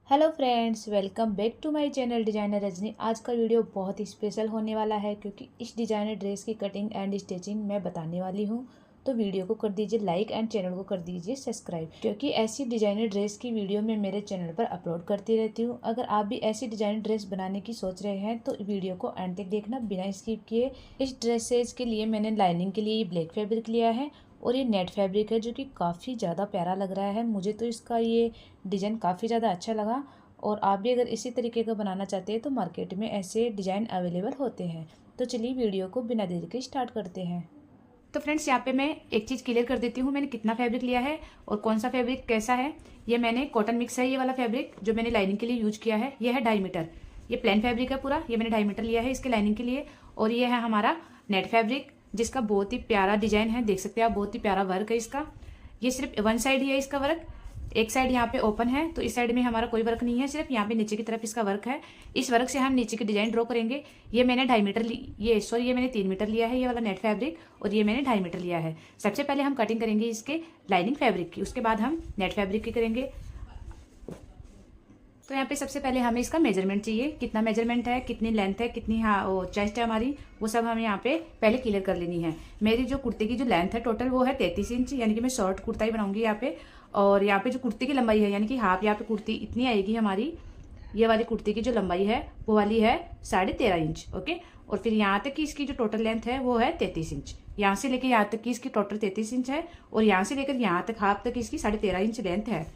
Hello friends, welcome back to my channel designer Rajni. आज का video बहुत ही स्पेशल होने वाला है क्योंकि इस डिजाइनर ड्रेस की कटिंग एंड स्टिचिंग मैं बताने वाली हूँ। तो वीडियो को कर दीजिए लाइक एंड चैनल को कर दीजिए सब्सक्राइब, क्योंकि ऐसी डिजाइनर ड्रेस की वीडियो मैं मेरे चैनल पर अपलोड करती रहती हूँ। अगर आप भी ऐसी डिजाइनर ड्रेस बनाने की सोच रहे हैं तो वीडियो को एंड तक देखना बिना स्किप किए। इस ड्रेसेज के लिए मैंने लाइनिंग के लिए ब्लैक फैब्रिक लिया है और ये नेट फैब्रिक है जो कि काफ़ी ज़्यादा प्यारा लग रहा है। मुझे तो इसका ये डिज़ाइन काफ़ी ज़्यादा अच्छा लगा और आप भी अगर इसी तरीके का बनाना चाहते हैं तो मार्केट में ऐसे डिज़ाइन अवेलेबल होते हैं। तो चलिए वीडियो को बिना देरी के स्टार्ट करते हैं। तो फ्रेंड्स, यहाँ पे मैं एक चीज़ क्लियर कर देती हूँ, मैंने कितना फैब्रिक लिया है और कौन सा फैब्रिक कैसा है। ये मैंने कॉटन मिक्स है, ये वाला फैब्रिक जो मैंने लाइनिंग के लिए यूज किया है ये है 2.5 मीटर। ये प्लेन फैब्रिक है पूरा, ये मैंने 2.5 मीटर लिया है इसके लाइनिंग के लिए। और ये है हमारा नेट फैब्रिक जिसका बहुत ही प्यारा डिजाइन है, देख सकते हैं आप, बहुत ही प्यारा वर्क है इसका। ये सिर्फ वन साइड ही है इसका वर्क, एक साइड यहाँ पे ओपन है तो इस साइड में हमारा कोई वर्क नहीं है, सिर्फ यहाँ पे नीचे की तरफ इसका वर्क है। इस वर्क से हम नीचे की डिजाइन ड्रॉ करेंगे। ये मैंने 2.5 मीटर ये मैंने 3 मीटर लिया है ये वाला नेट फैब्रिक, और ये मैंने 2.5 मीटर लिया है। सबसे पहले हम कटिंग करेंगे इसके लाइनिंग फैब्रिक की, उसके बाद हम नेट फैब्रिक की करेंगे। तो यहाँ पे सबसे पहले हमें इसका मेजरमेंट चाहिए, कितना मेजरमेंट है, कितनी लेंथ है, कितनी चेस्ट है हमारी, वो सब हमें यहाँ पे पहले क्लियर कर लेनी है। मेरी जो कुर्ते की जो लेंथ है टोटल वो है 33 इंच, यानी कि मैं शॉर्ट कुर्ता ही बनाऊंगी यहाँ पे। और यहाँ पे जो कुर्ते की लंबाई है यानी कि हाफ, यहाँ पे कुर्ती इतनी आएगी हमारी, ये वाली कुर्ती की जो लंबाई है वो वाली है 13.5 इंच। ओके, और फिर यहाँ तक की इसकी जो टोटल लेंथ है वो है 33 इंच। यहाँ से लेकर यहाँ तक की इसकी टोटल 33 इंच है और यहाँ से लेकर यहाँ तक हाफ तक इसकी 13.5 इंच लेंथ है।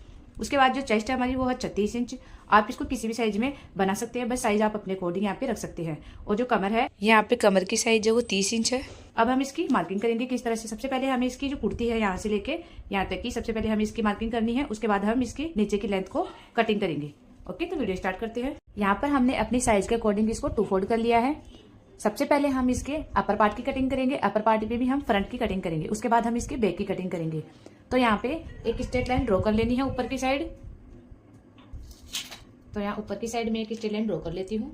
उसके बाद जो चेस्ट है हमारी वो है 36 इंच। आप इसको किसी भी साइज में बना सकते हैं, बस साइज आप अपने अकॉर्डिंग यहाँ पे रख सकते हैं। और जो कमर है, यहाँ पे कमर की साइज है वो 30 इंच है। अब हम इसकी मार्किंग करेंगे किस तरह से। सबसे पहले हमें इसकी जो कुर्ती है यहाँ से लेके यहाँ तक की सबसे पहले हमें इसकी मार्किंग करनी है, उसके बाद हम इसकी नीचे की लेंथ को कटिंग करेंगे। ओके, तो वीडियो स्टार्ट करते हैं। यहाँ पर हमने अपनी साइज के अकॉर्डिंग इसको 2 फोल्ड कर लिया है। सबसे पहले हम इसके अपर पार्ट की कटिंग करेंगे, अपर पार्ट पे भी हम फ्रंट की कटिंग करेंगे, उसके बाद हम इसके बैक की कटिंग करेंगे। तो यहाँ पे एक स्ट्रेट लाइन ड्रॉ कर लेनी है ऊपर की साइड। तो यहाँ ऊपर की साइड में एक स्ट्रेट लाइन ड्रॉ कर लेती हूँ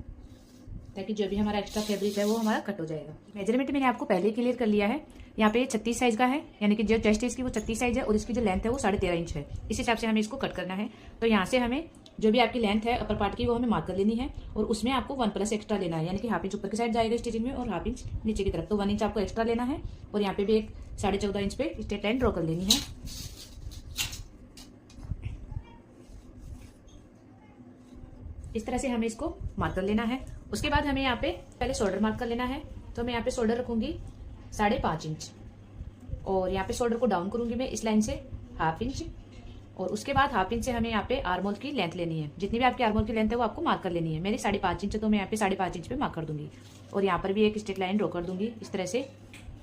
ताकि जो भी हमारा एक्स्ट्रा फैब्रिक है वो हमारा कट हो जाएगा। मेजरमेंट मैंने आपको पहले ही क्लियर कर लिया है। यहाँ पे 36 साइज का है, यानी कि जो चेस्ट है इसकी वो 36 साइज है और इसकी जो लेंथ है वो 13.5 इंच है। इस हिसाब से हमें इसको कट करना है। तो यहाँ से हमें जो भी आपकी लेंथ है अपर पार्ट की वो हमें मार्क कर लेनी है और उसमें आपको 1 प्लस एक्स्ट्रा लेना है, यानी कि हाफ इंच ऊपर की साइड जाएगा स्टिचिंग में और हाफ इंच नीचे की तरफ। तो 1 इंच आपको एक्स्ट्रा लेना है और यहाँ पे भी एक 14.5 इंच पे स्ट्रेट लाइन ड्रॉ कर लेनी है। इस तरह से हमें इसको मार्क कर लेना है। उसके बाद हमें यहाँ पे पहले शोल्डर मार्क कर लेना है। तो मैं यहाँ पे शोल्डर रखूंगी 5.5 इंच और यहाँ पे शोल्डर को डाउन करूंगी मैं इस लाइन से हाफ इंच। और उसके बाद हाफ इंच से हमें यहाँ पे आर्म होल की लेंथ लेनी है, जितनी भी आपकी आर्म होल की लेंथ है वो आपको मार्क कर लेनी है। मेरी 5.5 इंच, तो मैं यहाँ पे 5.5 इंच पे मार्क कर दूंगी और यहाँ पर भी एक स्ट्रेट लाइन ड्रॉ कर दूंगी इस तरह से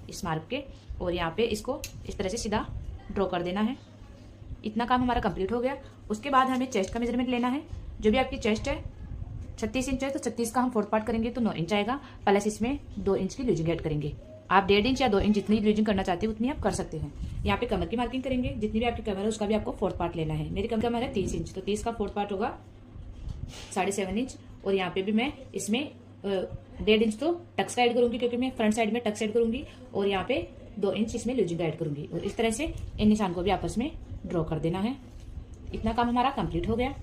इस मार्क के, और यहाँ पे इसको इस तरह से सीधा ड्रॉ कर देना है। इतना काम हमारा कंप्लीट हो गया। उसके बाद हमें चेस्ट का मेजरमेंट लेना है। जो भी आपकी चेस्ट है 36 इंच है तो 36 का हम 4th पार्ट करेंगे तो 9 इंच आएगा, प्लस इसमें 2 इंच की लूजिंग ऐड करेंगे। आप 1.5 इंच या 2 इंच जितनी लूजिंग करना चाहते हैं उतनी आप कर सकते हैं। यहाँ पे कमर की मार्किंग करेंगे, जितनी भी आपकी कमर है उसका भी आपको 4th पार्ट लेना है। मेरी कमर है 30 इंच, तो 30 का 4th पार्ट होगा 7.5 इंच। और यहाँ पे भी मैं इसमें 1.5 इंच तो टक्स का ऐड करूंगी क्योंकि मैं फ्रंट साइड में टक्स ऐड करूंगी और यहाँ पे 2 इंच इसमें लूजिंग ऐड करूंगी। और इस तरह से इन निशान को भी आपस में ड्रॉ कर देना है। इतना काम हमारा कंप्लीट हो गया।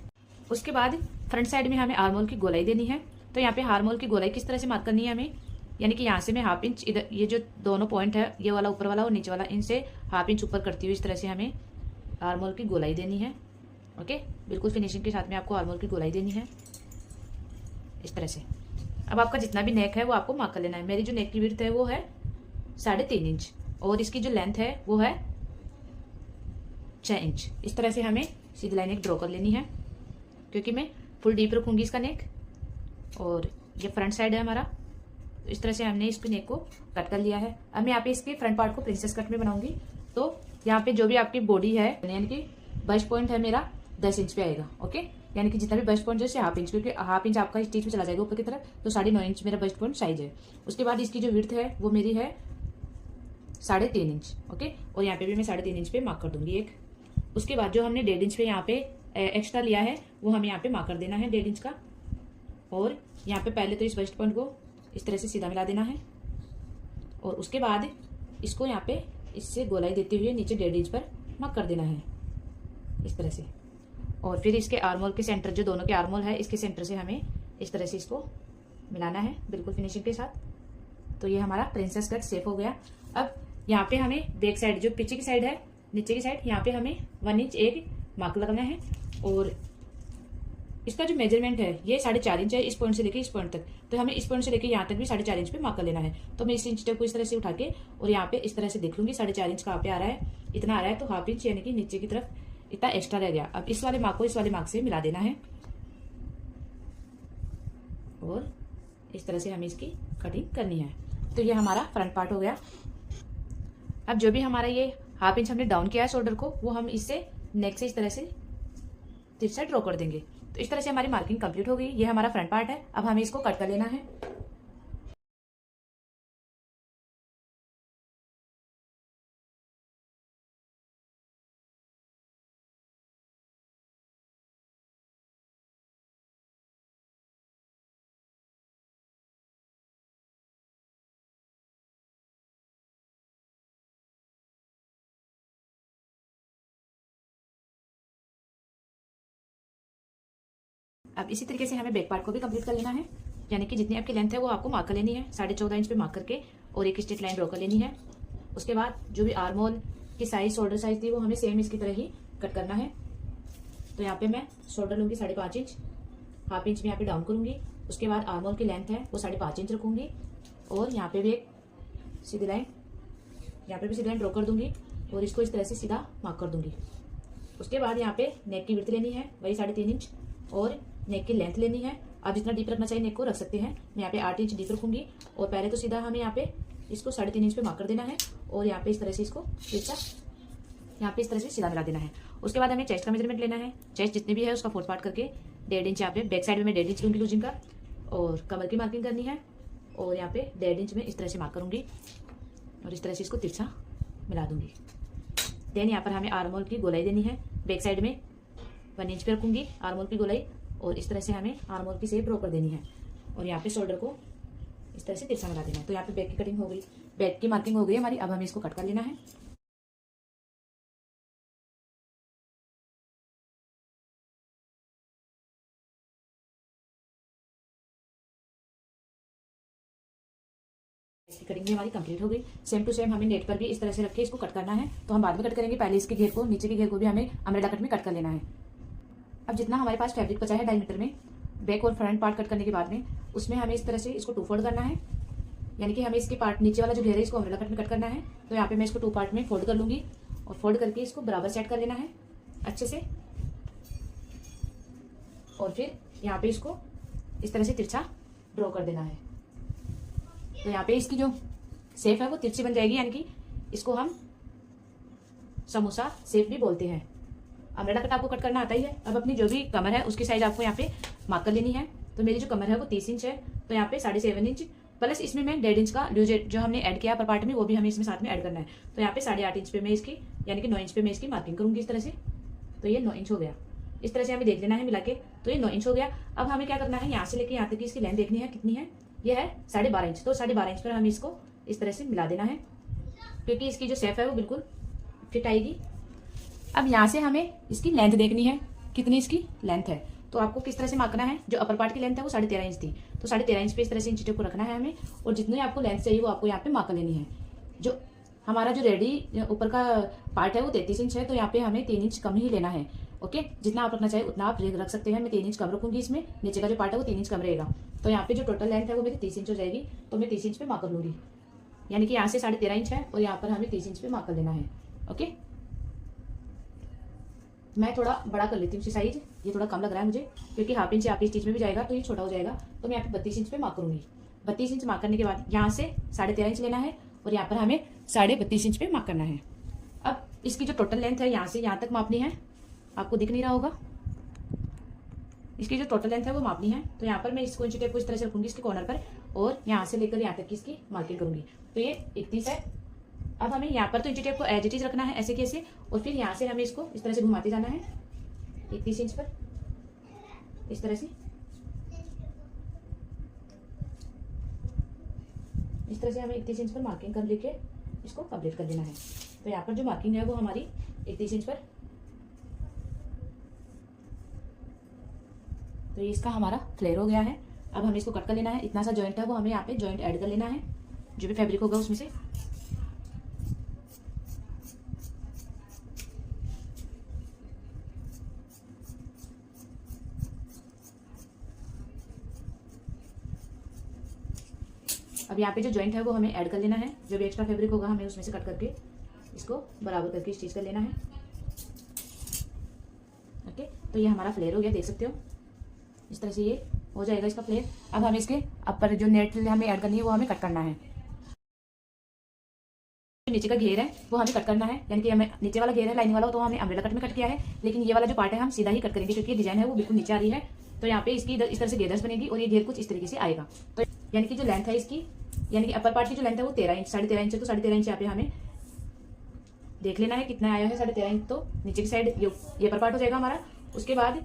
उसके बाद फ्रंट साइड में हमें आर्म होल की गोलाई देनी है। तो यहाँ पे आर्म होल की गोलाई किस तरह से मार्क करनी है हमें, यानी कि यहाँ से मैं हाफ इंच इधर, ये जो दोनों पॉइंट है ये वाला ऊपर वाला और नीचे वाला, इनसे हाफ इंच ऊपर करती हुई इस तरह से हमें आर्म होल की गोलाई देनी है। ओके, बिल्कुल फिनिशिंग के साथ में आपको आर्म होल की गोलाई देनी है इस तरह से। अब आपका जितना भी नेक है वो आपको मार्क कर लेना है। मेरी जो नेक की विड्थ है वो है 3.5 इंच और इसकी जो लेंथ है वो है 6 इंच। इस तरह से हमें सीधी लाइन एक ड्रॉ कर लेनी है क्योंकि मैं फुल डीप रखूंगी इसका नेक। और ये फ्रंट साइड है हमारा, तो इस तरह से हमने इसके नेक को कट कर लिया है। अब मैं यहाँ पे इसके फ्रंट पार्ट को प्रिंसेस कट में बनाऊंगी। तो यहाँ पे जो भी आपकी बॉडी है यानी कि बस्ट पॉइंट है मेरा 10 इंच पे आएगा। ओके, यानी कि जितना भी बस्ट पॉइंट जैसे हाफ इंच, क्योंकि हाफ इंच आपका स्टिच में चला जाएगा ऊपर की तरफ, तो 9.5 इंच मेरा बस्ट पॉइंट साइज है। उसके बाद इसकी जो विड्थ है वो मेरी है 3.5 इंच। ओके, और यहाँ पे भी मैं 3.5 इंच पे मार्क कर दूंगी एक। उसके बाद जो हमने 1.5 इंच पे यहाँ पे एक्स्ट्रा लिया है वो हमें यहाँ पे मार्क कर देना है 1.5 इंच का। और यहाँ पे पहले तो इस वेस्ट पॉइंट को इस तरह से सीधा मिला देना है और उसके बाद इसको यहाँ पे इससे गोलाई देते हुए नीचे 1.5 इंच पर मार्क कर देना है इस तरह से। और फिर इसके आर्मोल के सेंटर, जो दोनों के आर्मोल है, इसके सेंटर से हमें इस तरह से इसको मिलाना है बिल्कुल फिनिशिंग के साथ। तो ये हमारा प्रिंसेस कट सेफ हो गया। अब यहाँ पे हमें बैक साइड, जो पीछे की साइड है, नीचे की साइड, यहाँ पे हमें 1 इंच एक मार्क लगाना है। और इसका जो मेजरमेंट है ये 4.5 इंच है, इस पॉइंट से लेके इस पॉइंट तक। तो हमें इस पॉइंट से लेके यहाँ तक भी 4.5 इंच पे मार्क कर लेना है। तो मैं इस इंच टेप को इस तरह से उठा के और यहाँ पे इस तरह से देख लूंगी 4.5 इंच कहाँ पे आ रहा है, इतना आ रहा है, तो हाफ इंच यानी कि नीचे की तरफ इतना एक्स्ट्रा रह गया। अब इस वाले मार्क को इस वाले मार्क से मिला देना है और इस तरह से हमें इसकी कटिंग करनी है। तो ये हमारा फ्रंट पार्ट हो गया। अब जो भी हमारा ये हाफ इंच हमने डाउन किया है शोल्डर को, वो हम इससे नेक से इस तरह से तिरछा ड्रॉ कर देंगे। तो इस तरह से हमारी मार्किंग कंप्लीट हो गई। ये हमारा फ्रंट पार्ट है। अब हमें इसको कट कर लेना है। अब इसी तरीके से हमें बैक पार्ट को भी कंप्लीट कर लेना है, यानी कि जितनी आपकी लेंथ है वो आपको मार्क कर लेनी है। 14.5 इंच पे मार्क करके और एक स्ट्रेट लाइन ड्रॉ कर लेनी है। उसके बाद जो भी आर्मोल की साइज, शोल्डर साइज थी, वो हमें सेम इसकी तरह ही कट करना है। तो यहाँ पे मैं शोल्डर लूंगी 5.5 इंच, हाफ इंच में यहाँ पे डाउन करूंगी। उसके बाद आर्मोल की लेंथ है वो 5.5 इंच रखूंगी और यहाँ पे भी एक सीधी लाइन, यहाँ पे भी सीधी लाइन ड्रॉ कर दूंगी और इसको इस तरह से सीधा मार्क कर दूंगी। उसके बाद यहाँ पे नेक की विड्थ लेनी है, वही 3.5 इंच, और नेक की लेंथ लेनी है। आप जितना डीप रखना चाहिए नेक को रख सकते हैं। मैं यहाँ पे 8 इंच डीप रखूंगी और पहले तो सीधा हमें यहाँ पे इसको 3.5 इंच पे मार्क कर देना है और यहाँ पे इस तरह से इसको तिरछा यहाँ पे इस तरह से सीधा मिला देना है। उसके बाद हमें चेस्ट का मेजरमेंट लेना है। चेस्ट जितनी भी है उसका 4 पार्ट करके 1.5 इंच यहाँ पे बैक साइड में मैं 1.5 इंच लूंगी लूजिंग का, और कमर की मार्किंग करनी है और यहाँ पे 1.5 इंच में इस तरह से मार्क करूंगी और इस तरह से इसको तिरछा मिला दूंगी। देन यहाँ पर हमें आर्मोल की गोलाई देनी है। बैक साइड में 1 इंच पे रखूंगी आर्मोल की गोलाई और इस तरह से हमें आर्मोल की शेप ड्रॉ कर देनी है और यहाँ पे शोल्डर को इस तरह से तिरछा मिला देना है। तो यहाँ पे बैक की कटिंग हो गई, बैक की मार्किंग हो गई हमारी। अब हमें इसको कट कर लेना है। इसकी कटिंग भी हमारी कंप्लीट हो गई। सेम टू सेम हमें नेट पर भी इस तरह से रख के इसको कट करना है। तो हम बाद में कट करेंगे, पहले इसके घेर को, नीचे के घेर को भी हमें अम्ब्रेला कट में कट कर लेना है। अब जितना हमारे पास फैब्रिक बचा है 2.5 मीटर में, बैक और फ्रंट पार्ट कट करने के बाद में उसमें हमें इस तरह से इसको 2 फोल्ड करना है, यानी कि हमें इसके पार्ट नीचे वाला जो घेर है इसको अम्ब्रेला कट में कट करना है। तो यहाँ पे मैं इसको 2 पार्ट में फोल्ड कर लूंगी और फोल्ड करके इसको बराबर सेट कर लेना है अच्छे से, और फिर यहाँ पे इसको इस तरह से तिरछा ड्रॉ कर देना है। तो यहाँ पे इसकी जो शेप है वो तिरछी बन जाएगी, यानी कि इसको हम समोसा शेप भी बोलते हैं। अम्ब्रेला कट आपको कट करना आता ही है। अब अपनी जो भी कमर है उसकी साइज आपको यहाँ पे मार्क कर लेनी है। तो मेरी जो कमर है वो 30 इंच है, तो यहाँ पे 7.5 इंच प्लस इसमें मैं 1.5 इंच का लूज जो हमने ऐड किया पर पार्ट में, वो भी हमें इसमें साथ में ऐड करना है। तो यहाँ पे 8.5 इंच पे मैं इसकी, यानी कि 9 इंच पे मैं इसकी मार्किंग करूंगी इस तरह से। तो ये 9 इंच हो गया। इस तरह से हमें देख लेना है मिला के। तो ये 9 इंच हो गया। अब हमें क्या करना है, यहाँ से लेके यहाँ तक की इसकी लेंथ देखनी है कितनी है। ये है 12.5 इंच। तो 12.5 इंच पर हमें इसको इस तरह से मिला देना है, क्योंकि इसकी जो शेप है वो बिल्कुल फिट आएगी। अब यहाँ से हमें इसकी लेंथ देखनी है, कितनी इसकी लेंथ है। तो आपको किस तरह से मार्कना है, जो अपर पार्ट की लेंथ है वो 13.5 इंच थी, तो 13.5 इंच पे इस तरह से इंची टेप को रखना है हमें, और जितनी आपको लेंथ चाहिए वो आपको यहाँ पे मार्क लेनी है। जो हमारा जो रेडी ऊपर का पार्ट है वो 33 इंच है, तो यहाँ पे हमें 3 इंच कम ही लेना है। ओके, जितना आप रखना चाहिए उतना आप रख सकते हैं। मैं 3 इंच कम रखूंगी इसमें, नीचे का जो पार्ट है वो 3 इंच कम रहेगा। तो यहाँ पे जो टोटल लेंथ है वो मेरी 30 इंच हो जाएगी। तो मैं 30 इंच पे मार्क कर लूंगी, यानी कि यहाँ से 13.5 इंच है और यहाँ पर हमें 30 इंच पे मार्क कर लेना है। ओके, मैं थोड़ा बड़ा कर लेती हूँ साइज, ये थोड़ा कम लग रहा है मुझे, क्योंकि हाफ इंच यहाँ पे स्टिच में भी जाएगा तो ये छोटा हो जाएगा। तो मैं यहाँ पे 32 इंच पे मार्क करूंगी। 32 इंच मार्क करने के बाद यहाँ से 13.5 इंच लेना है और यहाँ पर हमें 32.5 इंच पे मार्क करना है। अब इसकी जो टोटल लेंथ है यहाँ से यहाँ तक मापनी है, आपको दिख नहीं रहा होगा, इसकी जो टोटल लेंथ है वो मापनी है। तो यहाँ पर मैं इसको इंची टेप को इस तरह से रखूंगी इसके कॉर्नर पर, और यहाँ से लेकर यहाँ तक की इसकी मार्किंग करूंगी। तो ये 31 है। अब हमें यहाँ पर तो इंची टेप को एज इट इज रखना है ऐसे कैसे, और फिर यहाँ से हमें इसको इस तरह से घुमाते जाना है 31 इंच पर, इस तरह से, इस तरह से हमें 31 इंच पर मार्किंग कर लेके इसको कंप्लीट कर देना है। तो यहाँ पर जो मार्किंग है वो हमारी 31 इंच पर तो ये इसका हमारा फ्लेयर हो गया है। अब हमें इसको कट कर लेना है। इतना सा जॉइंट है वो हमें यहाँ पे जॉइंट ऐड कर लेना है, जो भी फैब्रिक होगा उसमें से। अब यहाँ पे जो जॉइंट है वो हमें ऐड कर लेना है। जो भी एक्स्ट्रा फैब्रिक होगा हमें उसमें से कट करके इसको बराबर करके स्टिच कर लेना है। ओके, तो ये हमारा फ्लेयर हो गया, देख सकते हो इस तरह से ये हो जाएगा इसका फ्लेयर। अब हमें इसके अपर जो नेट हमें ऐड करनी है वो हमें कट करना है। नीचे का घेर है वो हमें कट करना है, यानी कि हमें नीचे वाला घेर है लाइनिंग वाला तो हमें अम्ब्रेला कट में कट किया है, लेकिन ये वाला जो पार्ट है हम सीधा ही कट करेंगे क्योंकि डिजाइन है वो बिल्कुल नीचे आ रही है। तो यहाँ पे इसकी इस तरह से घेरस बनेगी और ये घेर कुछ इस तरीके से आएगा। तो यानी कि जो लेंथ है इसकी, यानी कि अपर पार्ट की जो लेंथ है वो 13 इंच 13.5 इंच है। तो 13.5 इंच यहाँ पे हमें देख लेना है कितना आया है। 13.5 इंच तो नीचे की साइड ये अपर पार्ट हो जाएगा हमारा। उसके बाद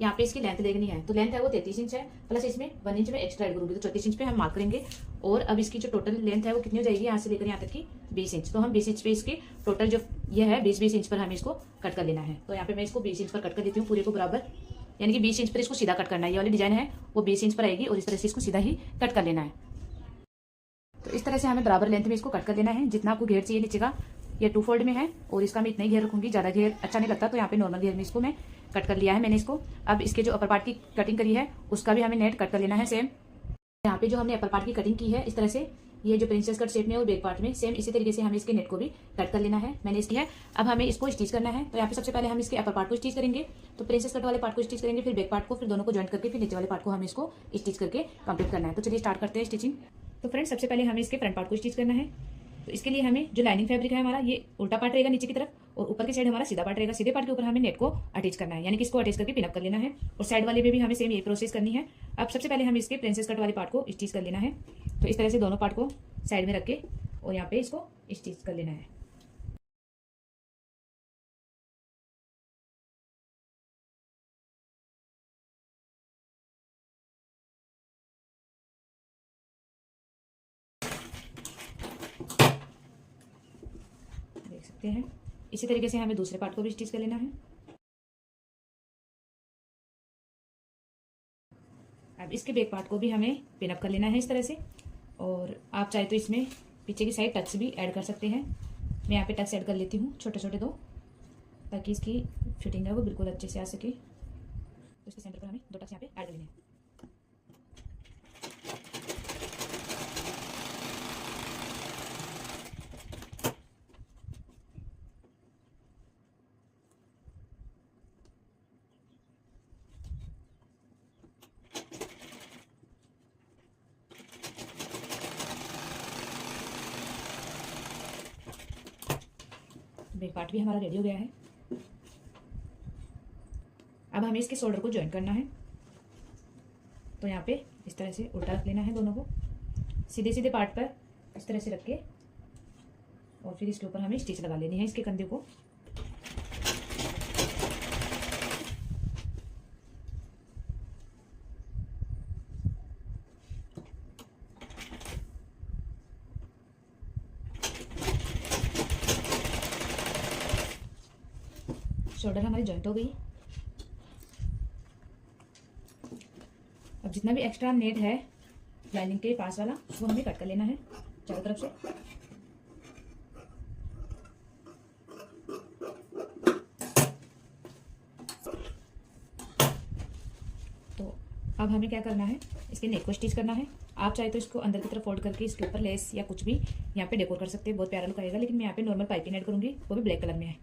यहाँ पे इसकी लेंथ देखनी है, तो लेंथ है वो 33 इंच है, प्लस इसमें 1 इंच में एक्स्ट्रा ऐड करूंगी तो 34 इंच पे हम मार्क करेंगे। और अब इसकी जो टोटल लेंथ है वो कितनी हो जाएगी, यहाँ से लेकर यहाँ तक की 20 इंच। तो हम 20 इंच पे इसकी टोटल जो ये है 20 इंच पर हमें इसको कट कर लेना है। तो यहाँ पे मैं इसको 20 इंच पर कट कर देती हूँ पूरे को बराबर, यानी कि 20 इंच पर इसको सीधा कट करना है। ये वाली डिजाइन है वो 20 इंच पर आएगी और इस तरह से इसको सीधा ही कट कर लेना है। तो इस तरह से हमें बराबर लेंथ में इसको कट कर लेना है। जितना आपको घेर चाहिए नीचे का, ये 2 फोल्ड में है और इसका मैं इतना ही घेर रखूंगी, ज्यादा घेर अच्छा नहीं लगता, तो यहाँ पे नॉर्मल घेर में इसको मैं कट कर लिया है मैंने इसको। अब इसके जो अपर पार्ट की कटिंग करी है उसका भी हमें नेट कट कर लेना है सेम। यहाँ पे जो हमने अपर पार्ट की कटिंग की है इस तरह से, ये जो प्रिंसेस कट शेप में और बैक पार्ट में सेम इसी तरीके से हमें इसके नेट को भी कट कर लेना है। मैंने इसकी है। अब हमें इसको स्टिच करना है। तो यहाँ पे सबसे पहले हम इसके अपर पार्ट को स्टिच करेंगे, तो प्रिंसेस कट वाले पार्ट को स्टिच करेंगे, फिर बैक पार्ट को, फिर दोनों को ज्वाइंट करके फिर नीचे वाले पार्ट को हमें इसको स्टिच करके कंप्लीट करना है। तो चलिए स्टार्ट करते हैं स्टिचिंग। तो फ्रेंड्स सबसे पहले हमें इसके फ्रंट पार्ट को स्टिच करना है। तो इसके लिए हमें जो लाइनिंग फैब्रिक है हमारा ये उल्टा पार्ट रहेगा नीचे की तरफ, और ऊपर की साइड हमारा सीधा पार्ट रहेगा। सीधे पार्ट के ऊपर हमें नेट को अटैच करना है, यानी कि इसको अटैच करके पिनअप कर लेना है। और साइड वाले में भी हमें सेम ये प्रोसेस करनी है। अब सबसे पहले हमें इसके प्रिंसेस कट वाले पार्ट को स्टिच कर लेना है। तो इस तरह से दोनों पार्ट को साइड में रख के और यहाँ पे इसको स्टिच कर लेना है। देख सकते हैं इसी तरीके से हमें दूसरे पार्ट को भी स्टिच कर लेना है। अब इसके बैक पार्ट को भी हमें पिनअप कर लेना है इस तरह से। और आप चाहे तो इसमें पीछे की साइड टक्स भी ऐड कर सकते हैं। मैं यहाँ पे टक्स ऐड कर लेती हूँ छोटे छोटे 2, ताकि इसकी फिटिंग है वो बिल्कुल अच्छे से आ सके। तो इसके सेंटर पर हमें 2 टक्स यहाँ पे ऐड कर लेने हैं। बैक पार्ट भी हमारा रेडी हो गया है। अब हमें इसके शोल्डर को ज्वाइन करना है। तो यहाँ पे इस तरह से उल्टा रख लेना है दोनों को, सीधे सीधे पार्ट पर इस तरह से रख के, और फिर इसके ऊपर हमें स्टिच लगा लेनी है इसके कंधे को। शोल्डर हमारी जॉइंट हो गई। अब जितना भी एक्स्ट्रा नेट है लाइनिंग के पास वाला वो हमें कट कर लेना है चारों तरफ से। तो अब हमें क्या करना है, इसके नेक को स्टिच करना है। आप चाहे तो इसको अंदर की तरफ फोल्ड करके इसके ऊपर लेस या कुछ भी यहाँ पे डेकोर कर सकते हैं, बहुत प्यारा लुक आएगा। लेकिन मैं यहाँ पे नॉर्मल पाइपिंग ऐड करूंगी, वो भी ब्लैक कलर में है।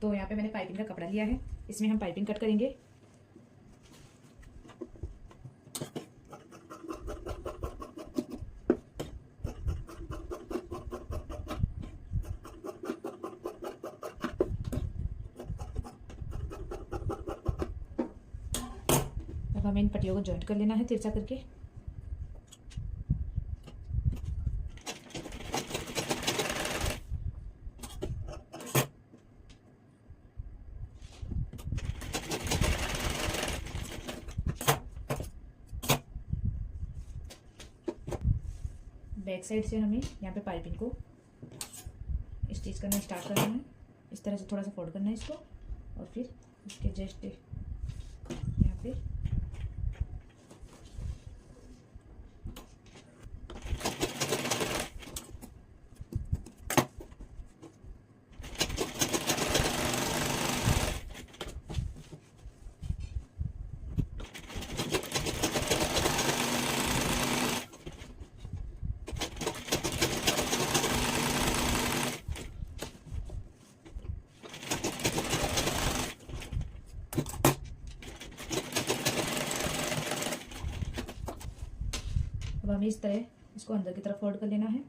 तो यहाँ पे मैंने पाइपिंग का कपड़ा लिया है, इसमें हम पाइपिंग कट करेंगे। अब हमें इन पट्टियों को जॉइंट कर लेना है तिरछा करके। बैक साइड से हमें यहाँ पे पाइपिंग को स्टिच करना स्टार्ट करना है। इस तरह से थोड़ा सा फोल्ड करना है इसको, और फिर इसके जस्ट यहाँ पे अब हमें इस तरह इसको अंदर की तरफ फोल्ड कर लेना है।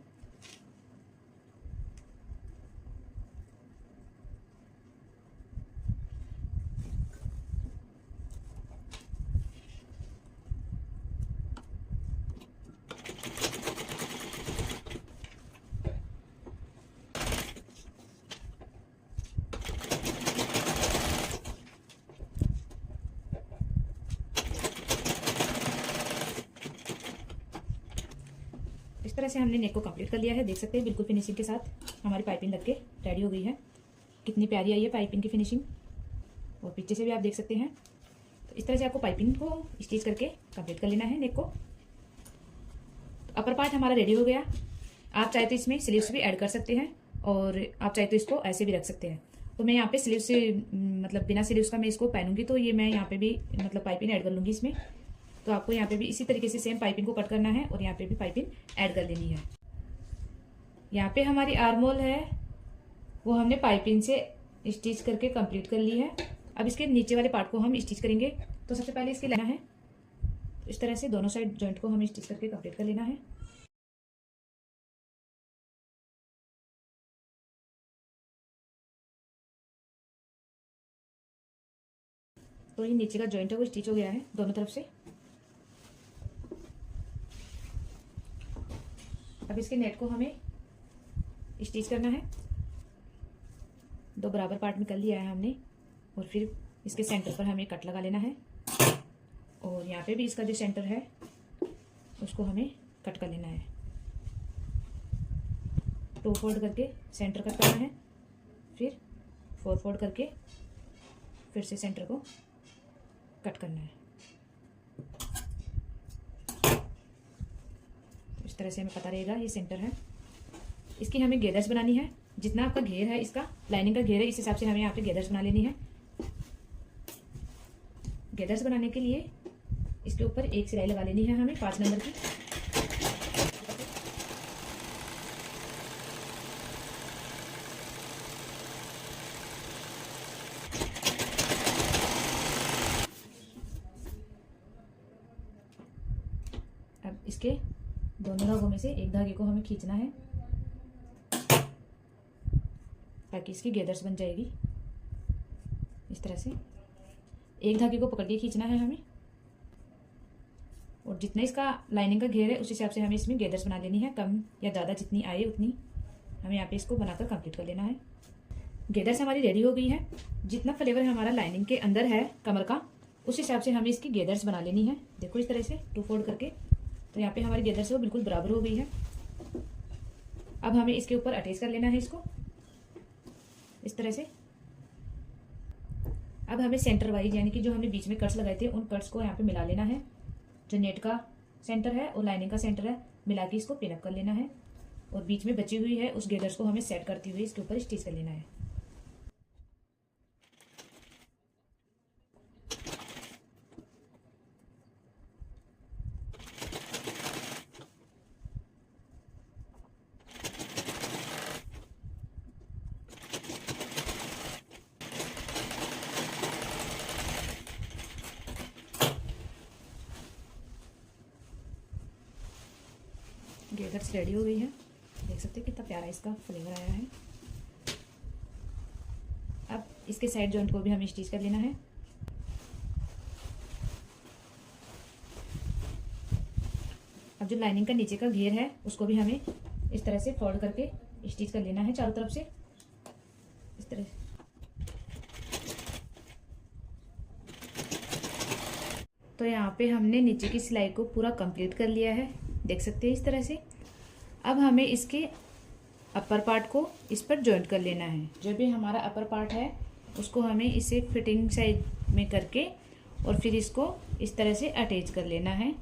इस तरह से हमने नेक को कंप्लीट कर लिया है। देख सकते हैं बिल्कुल फिनिशिंग के साथ हमारी पाइपिंग लग के रेडी हो गई है। कितनी प्यारी आई है पाइपिंग की फिनिशिंग, और पीछे से भी आप देख सकते हैं। तो इस तरह से आपको पाइपिंग को स्टिच करके कंप्लीट कर लेना है नेक को। तो अपर पार्ट हमारा रेडी हो गया। आप चाहे तो इसमें स्लीव्स भी ऐड कर सकते हैं, और आप चाहे तो इसको ऐसे भी रख सकते हैं। तो मैं यहाँ पे स्लीव्स से मतलब बिना स्लीव्स का मैं इसको पहनूंगी, तो ये मैं यहाँ पे भी मतलब पाइपिंग ऐड कर लूँगी इसमें। तो आपको यहाँ पे भी इसी तरीके से सेम पाइपिंग को कट करना है और यहाँ पे भी पाइपिंग ऐड कर लेनी है। यहाँ पे हमारी आर्म होल है वो हमने पाइपिंग से स्टिच करके कंप्लीट कर ली है। अब इसके नीचे वाले पार्ट को हम स्टिच करेंगे। तो सबसे पहले इसके लेना है, तो इस तरह से दोनों साइड जॉइंट को हमें स्टिच करके कंप्लीट कर लेना है। तो ये नीचे का जॉइंट है वो स्टिच हो गया है दोनों तरफ से। अब इसके नेट को हमें स्टिच करना है। दो बराबर पार्ट में कर लिया है हमने, और फिर इसके सेंटर पर हमें कट लगा लेना है, और यहाँ पे भी इसका जो सेंटर है उसको हमें कट कर लेना है। टू फोल्ड करके सेंटर कट करना है, फिर फोर फोल्ड करके फिर से सेंटर को कट करना है। इस तरह से हमें पता रहेगा ये सेंटर है। इसकी हमें गेदर्स बनानी है। जितना आपका घेर है, इसका लाइनिंग का घेर है, इस हिसाब से हमें यहाँ पे गेदर्स बना लेनी है। गेदर्स बनाने के लिए इसके ऊपर एक सिलाई लगा लेनी है हमें 5 नंबर की। अब इसके दोनों धागों में से एक धागे को हमें खींचना है ताकि इसकी गेदर्स बन जाएगी। इस तरह से एक धागे को पकड़ के खींचना है हमें, और जितना इसका लाइनिंग का घेर है उस हिसाब से हमें इसमें गेदर्स बना लेनी है। कम या ज़्यादा जितनी आए उतनी हमें यहाँ पे इसको बनाकर कंप्लीट कर लेना है। गेदर्स हमारी रेडी हो गई है। जितना फ्लेवर हमारा लाइनिंग के अंदर है कमर का, उस हिसाब से हमें इसकी गेदर्स बना लेनी है। देखो इस तरह से टू फोल्ड करके, तो यहाँ पे हमारी गेदर्स वो बिल्कुल बराबर हो गई है। अब हमें इसके ऊपर अटैच कर लेना है इसको इस तरह से। अब हमें सेंटर वाइज यानी कि जो हमने बीच में कट्स लगाए थे उन कट्स को यहाँ पे मिला लेना है। जो नेट का सेंटर है और लाइनिंग का सेंटर है मिला के इसको पिन अप कर लेना है, और बीच में बची हुई है उस गेदर्स को हमें सेट करते हुए इसके ऊपर स्टिच कर लेना है। गेदर्स रेडी हो गई है। देख सकते हैं कितना प्यारा इसका फ्लेवर आया है। अब इसके साइड जॉइंट को भी हमें स्टिच कर लेना है। अब जो लाइनिंग का नीचे का घेर है उसको भी हमें इस तरह से फोल्ड करके स्टिच कर लेना है चारों तरफ से इस तरह से। तो यहाँ पे हमने नीचे की सिलाई को पूरा कंप्लीट कर लिया है, देख सकते हैं इस तरह से। अब हमें इसके अपर पार्ट को इस पर जॉइंट कर लेना है। जो भी हमारा अपर पार्ट है उसको हमें इसे फिटिंग साइड में करके और फिर इसको इस तरह से अटैच कर लेना है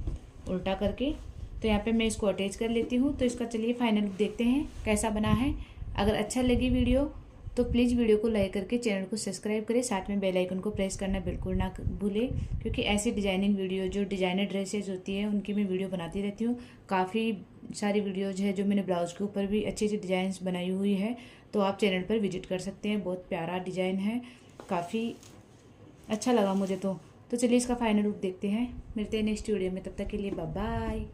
उल्टा करके। तो यहाँ पे मैं इसको अटैच कर लेती हूँ। तो इसका चलिए फाइनल लुक देखते हैं कैसा बना है। अगर अच्छा लगी वीडियो तो प्लीज़ वीडियो को लाइक करके चैनल को सब्सक्राइब करें, साथ में बेल आइकन को प्रेस करना बिल्कुल ना भूलें, क्योंकि ऐसी डिजाइनिंग वीडियो जो डिजाइनर ड्रेसेस होती है उनकी मैं वीडियो बनाती रहती हूँ। काफ़ी सारी वीडियोज है जो मैंने ब्लाउज़ के ऊपर भी अच्छी अच्छी डिज़ाइंस बनाई हुई है, तो आप चैनल पर विजिट कर सकते हैं। बहुत प्यारा डिज़ाइन है, काफ़ी अच्छा लगा मुझे तो चलिए इसका फाइनल लुक देखते हैं। मिलते हैं नेक्स्ट वीडियो में, तब तक के लिए बाय बाय।